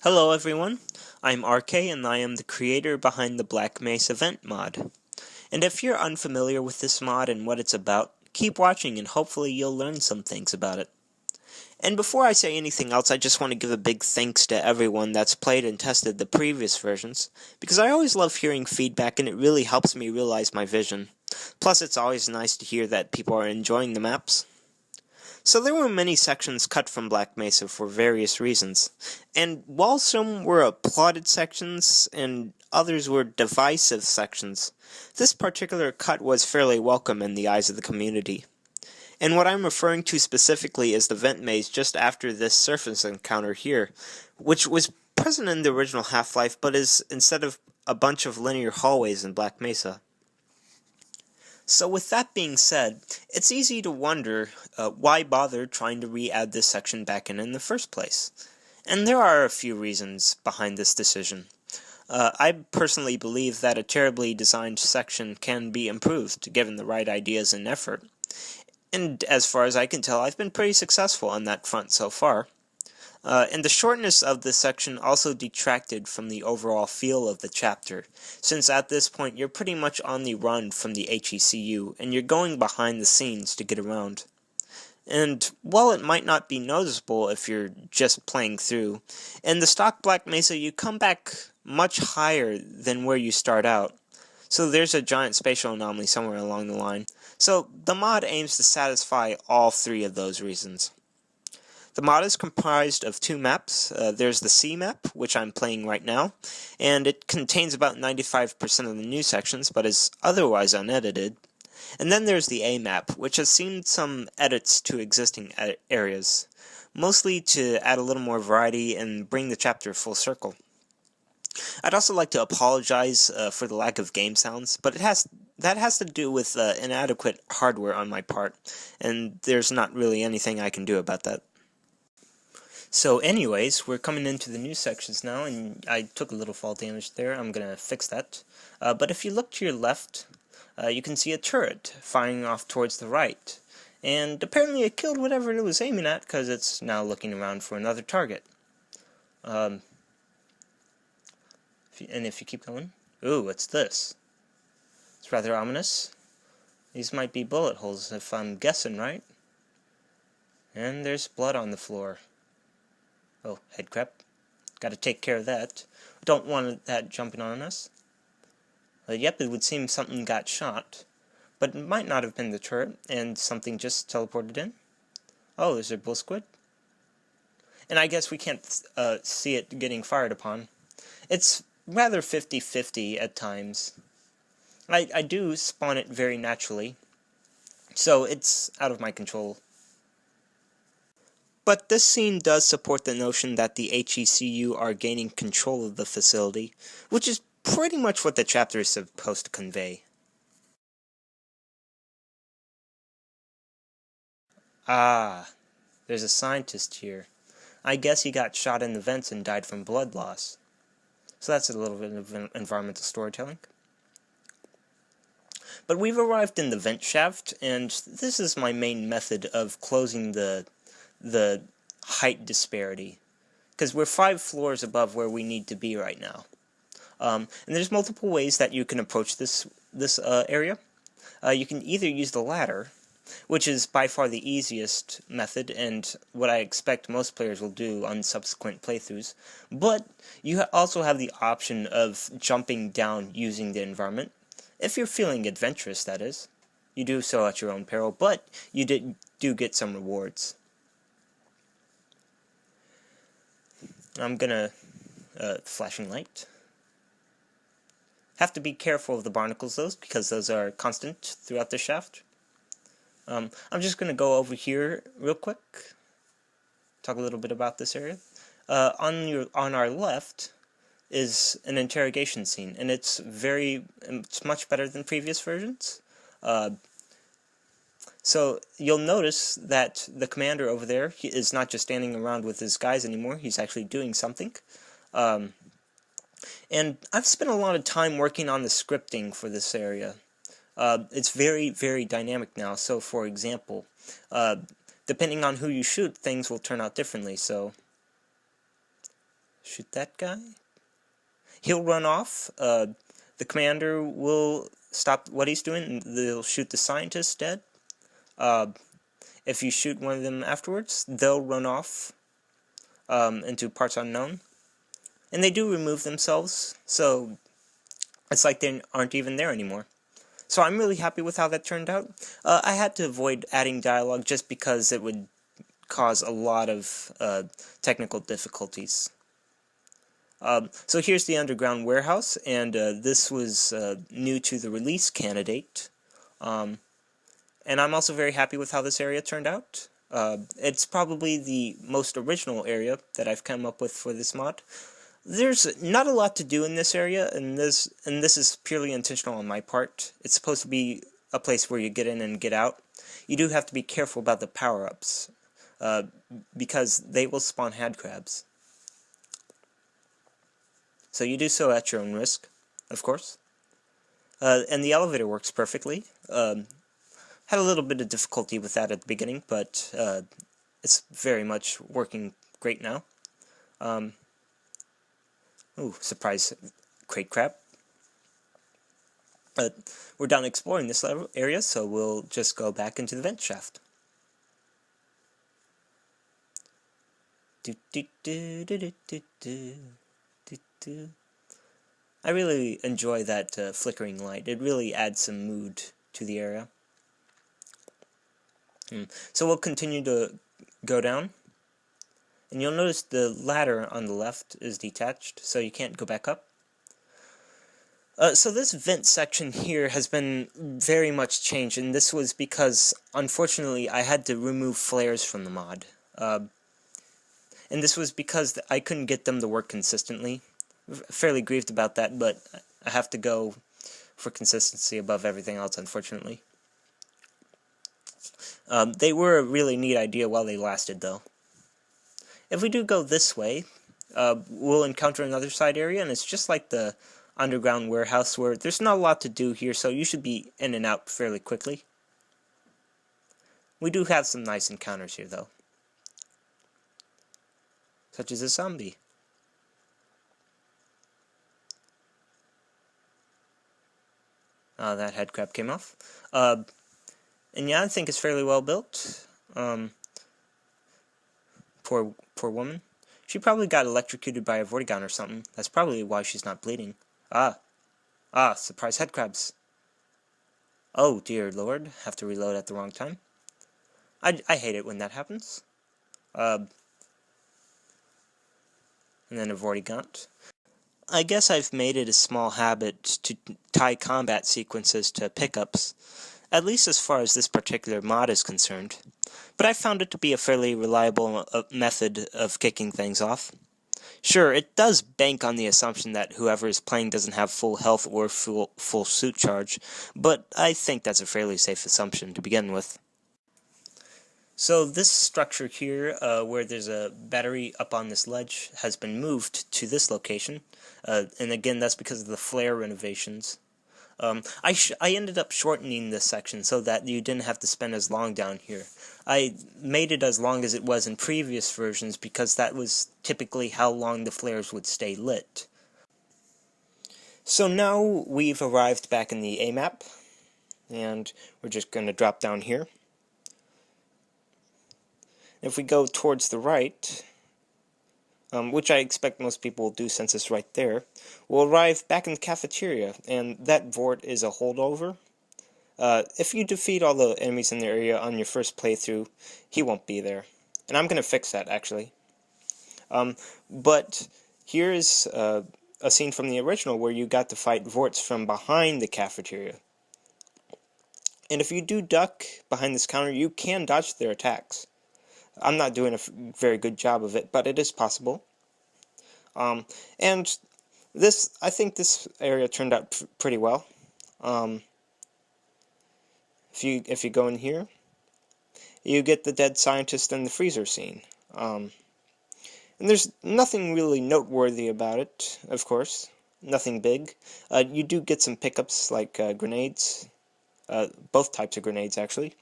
Hello everyone, I'm RK and I am the creator behind the Black Mesa event mod. And if you're unfamiliar with this mod and what it's about, keep watching and hopefully you'll learn some things about it. And before I say anything else, I just want to give a big thanks to everyone that's played and tested the previous versions, because I always love hearing feedback and it really helps me realize my vision. Plus it's always nice to hear that people are enjoying the maps. So there were many sections cut from Black Mesa for various reasons, and while some were applauded sections and others were divisive sections, this particular cut was fairly welcome in the eyes of the community. And what I'm referring to specifically is the vent maze just after this surface encounter here, which was present in the original Half-Life but is instead of a bunch of linear hallways in Black Mesa. So with that being said, it's easy to wonder why bother trying to re-add this section back in the first place. And there are a few reasons behind this decision. I personally believe that a terribly designed section can be improved, given the right ideas and effort. And as far as I can tell, I've been pretty successful on that front so far. And the shortness of this section also detracted from the overall feel of the chapter, since at this point you're pretty much on the run from the HECU, and you're going behind the scenes to get around. And while it might not be noticeable if you're just playing through, in the stock Black Mesa you come back much higher than where you start out, so there's a giant spatial anomaly somewhere along the line. So the mod aims to satisfy all three of those reasons. The mod is comprised of two maps. There's the C map, which I'm playing right now, and it contains about 95% of the new sections, but is otherwise unedited. And then there's the A map, which has seen some edits to existing areas, mostly to add a little more variety and bring the chapter full circle. I'd also like to apologize for the lack of game sounds, but that has to do with inadequate hardware on my part, and there's not really anything I can do about that. So anyways, we're coming into the new sections now, and I took a little fall damage there. I'm going to fix that. But if you look to your left, you can see a turret firing off towards the right. And apparently it killed whatever it was aiming at, because it's now looking around for another target. And if you keep going... Ooh, what's this? It's rather ominous. These might be bullet holes, if I'm guessing right. And there's blood on the floor. Oh, head crab. Gotta take care of that. Don't want that jumping on us. Yep, it would seem something got shot. But it might not have been the turret, and something just teleported in. Oh, is there bull squid? And I guess we can't see it getting fired upon. It's rather 50-50 at times. I do spawn it very naturally, so it's out of my control. But this scene does support the notion that the HECU are gaining control of the facility, which is pretty much what the chapter is supposed to convey. Ah, there's a scientist here. I guess he got shot in the vents and died from blood loss. So that's a little bit of environmental storytelling. But we've arrived in the vent shaft, and this is my main method of closing the height disparity, because we're 5 floors above where we need to be right now. And there's multiple ways that you can approach this area. You can either use the ladder, which is by far the easiest method, and what I expect most players will do on subsequent playthroughs, but you also have the option of jumping down using the environment, if you're feeling adventurous, that is. You do so at your own peril, but you do get some rewards. I'm gonna, flashing light. Have to be careful of the barnacles, though, because those are constant throughout the shaft. I'm just gonna go over here real quick, talk a little bit about this area. On our left is an interrogation scene, and it's much better than previous versions. So you'll notice that the commander over there is not just standing around with his guys anymore, he's actually doing something. And I've spent a lot of time working on the scripting for this area. It's very, very dynamic now, so for example, depending on who you shoot, things will turn out differently, so shoot that guy. He'll run off. The commander will stop what he's doing, and they'll shoot the scientist dead. If you shoot one of them afterwards, they'll run off into parts unknown. And they do remove themselves, so it's like they aren't even there anymore. So I'm really happy with how that turned out. I had to avoid adding dialogue just because it would cause a lot of technical difficulties. So here's the underground warehouse, and this was new to the release candidate. And I'm also very happy with how this area turned out. It's probably the most original area that I've come up with for this mod. There's not a lot to do in this area, and this is purely intentional on my part. It's supposed to be a place where you get in and get out. You do have to be careful about the power-ups, because they will spawn head crabs. So you do so at your own risk, of course. And the elevator works perfectly. Had a little bit of difficulty with that at the beginning, but it's very much working great now. Ooh, surprise crate crab. We're done exploring this area, so we'll just go back into the vent shaft. I really enjoy that flickering light. It really adds some mood to the area. So we'll continue to go down. And you'll notice the ladder on the left is detached, so you can't go back up. So this vent section here has been very much changed, and this was because, unfortunately, I had to remove flares from the mod. And this was because I couldn't get them to work consistently. Fairly grieved about that, but I have to go for consistency above everything else, unfortunately. They were a really neat idea while they lasted, though. If we do go this way, we'll encounter another side area, and it's just like the underground warehouse, where there's not a lot to do here, so you should be in and out fairly quickly. We do have some nice encounters here, though. Such as a zombie. That head crab came off. And yeah, I think it's fairly well built. Poor woman. She probably got electrocuted by a Vortigon or something. That's probably why she's not bleeding. Surprise head crabs. Oh, dear lord. Have to reload at the wrong time. I hate it when that happens. And then a Vortigon. I guess I've made it a small habit to tie combat sequences to pickups, at least as far as this particular mod is concerned. But I found it to be a fairly reliable method of kicking things off. Sure, it does bank on the assumption that whoever is playing doesn't have full health or full suit charge, but I think that's a fairly safe assumption to begin with. So this structure here, where there's a battery up on this ledge, has been moved to this location, and again that's because of the flare renovations. I ended up shortening this section so that you didn't have to spend as long down here. I made it as long as it was in previous versions because that was typically how long the flares would stay lit. So now we've arrived back in the A map, and we're just going to drop down here. If we go towards the right, which I expect most people will do since it's right there, we'll arrive back in the cafeteria, and that Vort is a holdover. If you defeat all the enemies in the area on your first playthrough, he won't be there. And I'm going to fix that, actually. But here is a scene from the original where you got to fight Vorts from behind the cafeteria. And if you do duck behind this counter, you can dodge their attacks. I'm not doing a very good job of it, but it is possible. And I think this area turned out pretty well. If you go in here, you get the dead scientist and the freezer scene. And there's nothing really noteworthy about it, of course. Nothing big. You do get some pickups like grenades. Both types of grenades, actually.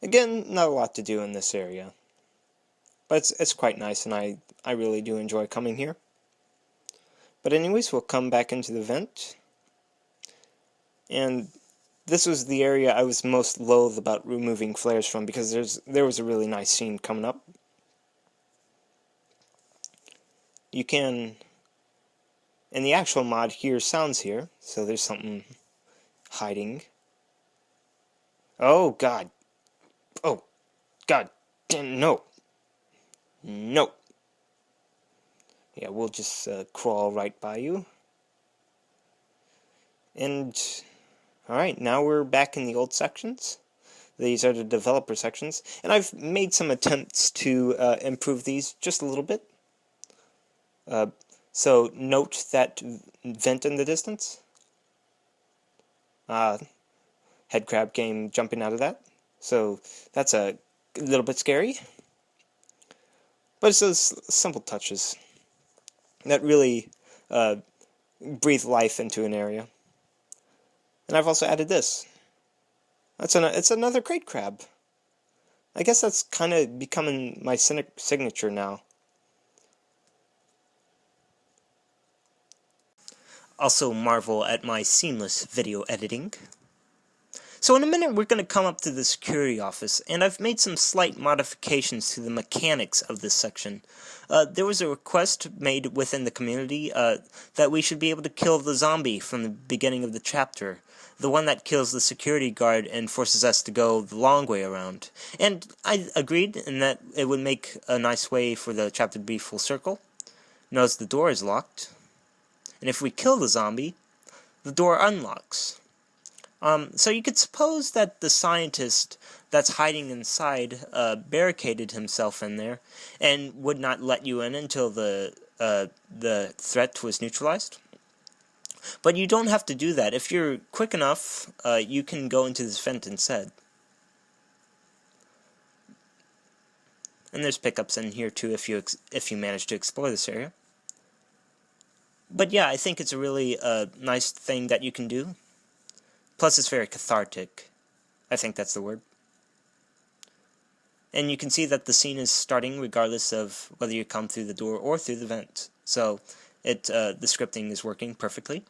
Again, not a lot to do in this area. But it's quite nice, and I really do enjoy coming here. But anyways, we'll come back into the vent. And this was the area I was most loath about removing flares from, because there was a really nice scene coming up. You can, and the actual mod hears sounds here, so there's something hiding. Oh god. Oh god. Damn, no. No. Yeah, we'll just crawl right by you. And alright, now we're back in the old sections. These are the developer sections, and I've made some attempts to improve these just a little bit. So note that vent in the distance. Head crab came jumping out of that. So that's a little bit scary. But it's those simple touches that really breathe life into an area. And I've also added this. It's another crate crab. I guess that's kind of becoming my signature now. Also marvel at my seamless video editing. So in a minute we're going to come up to the security office, and I've made some slight modifications to the mechanics of this section. There was a request made within the community that we should be able to kill the zombie from the beginning of the chapter, the one that kills the security guard and forces us to go the long way around. And I agreed in that it would make a nice way for the chapter to be full circle. Notice the door is locked, and if we kill the zombie, the door unlocks. So you could suppose that the scientist that's hiding inside barricaded himself in there and would not let you in until the threat was neutralized. But you don't have to do that. If you're quick enough, you can go into this vent instead. And there's pickups in here too if you manage to explore this area. But yeah, I think it's a really nice thing that you can do. Plus, it's very cathartic. I think that's the word. And you can see that the scene is starting regardless of whether you come through the door or through the vent. So, the scripting is working perfectly.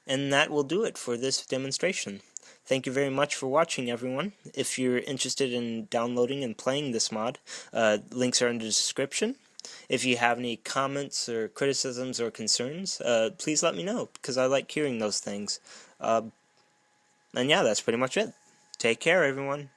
And that will do it for this demonstration. Thank you very much for watching, everyone. If you're interested in downloading and playing this mod, links are in the description. If you have any comments or criticisms or concerns, please let me know, because I like hearing those things. And yeah, that's pretty much it. Take care, everyone.